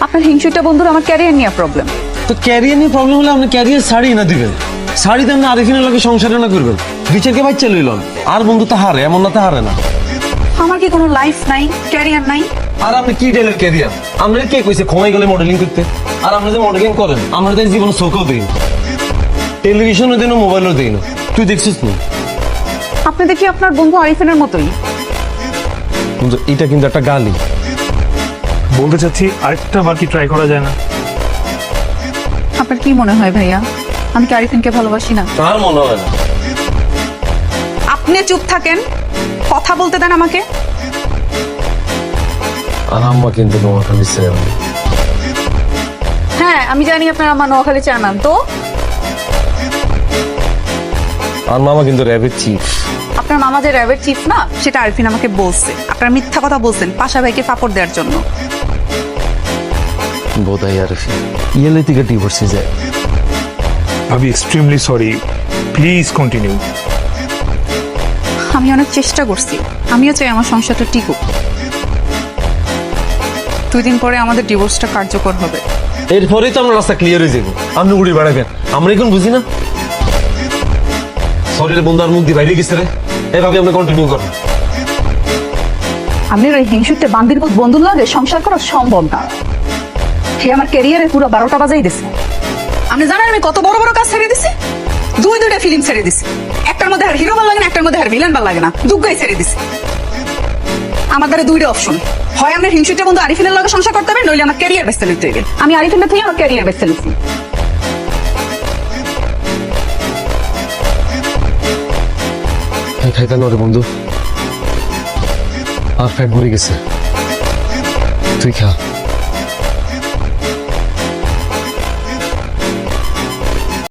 আপনার হিংসুটা বন্ধুর আমার ক্যারিয়ার নিয়ে প্রবলেম। তো ক্যারিয়ার নিয়ে প্রবলেম হলে আপনি ক্যারিয়ার শাড়ি না দিবেন, শাড়ি দেন না আরেকজনের লোকে সংসারে না করবেন, দুই চারকে বাচ্চা লইলন। আর বন্ধু তো হারে, এমন না তো হারে না। আমার কি কোনো লাইফ নাই, ক্যারিয়ার নাই? আর আপনি কি ডেলের ক্যারিয়ার? আমরা কে কইছে ক্ষমাই গেলে মডেলিং করতে? আর আপনি যে মডেলিং করেন, আমরা তো জীবনে চোখেও দিই না, টেলিভিশনও দিই না, মোবাইলও দিই না। তুই দেখছিস না? আপনি দেখি আপনার বন্ধু আরিফিনের মতোই। কিন্তু এটা কিন্তু একটা গালি। বলতে চাচ্ছি আরেকটা বার কি ট্রাই করা যায় না? আপনার কি মনে হয় ভাইয়া, আমি কি আরিফিনকে ভালোবাসি না? আর মনে হয় না। আপনি চুপ থাকেন, কথা বলতে দেন আমাকে। আর আম্মা কিন্তু তোমার খালি ছেড়ে। হ্যাঁ আমি জানি আপনার আমার নোয়াখালী চানান তো। আর মামা কিন্তু র্যাবের চিফ। আপনার মামা যে র্যাবের চিফ না, সেটা আরিফিন আমাকে বলছে। আপনার মিথ্যা কথা বলছেন পাশা ভাইকে ফাপড় দেওয়ার জন্য। বোধহয় আর ইয়েলে থেকে ডিভোর্সে যায়। ভাবি এক্সট্রিমলি সরি, প্লিজ কন্টিনিউ। আমি অনেক চেষ্টা করছি, আমিও চাই আমার সংসারটা টিকুক। 2 দিন পরে আমাদের ডিভোর্সটা কার্যকর হবে। এরপরেই তো আমরা রাস্তা ক্লিয়ার হয়ে যাবো। আপনি উড়ি বেড়াবেন, আমরা এখন বুঝি না। শরীরে বন্ধু আর মুখ দিয়ে বাইরে গেছে রে, এভাবে আপনি কন্টিনিউ করেন। আপনার ওই হিংসুটে বান্দির পুত বন্ধুর লাগে সংসার করা সম্ভব না। সে আমার ক্যারিয়ারে পুরো 12টা বাজাই দিছে। আপনি জানেন আমি কত বড় বড় কাজ ছেড়ে দিছি? 2টা ফিল্ম ছেড়ে দিছি। একটার মধ্যে আর হিরো ভালো লাগে না, একটার মধ্যে আর ভিলেন ভালো লাগে না, দুগ্গাই ছেড়ে দিছি। আমার দ্বারা 2টা অপশন, হয় আপনার হিংসুটে বন্ধু আরিফিনের লগে সংসার করতে হবে, নইলে আমার ক্যারিয়ার বেঁচতে নিতে হবে। আমি আরিফিনের থেকে আমার ক্যারিয়ার বেঁচতে নিচ্ছি। খাইতে না রে বন্ধু, আর ফ্যাট ভরে গেছে, তুই খা।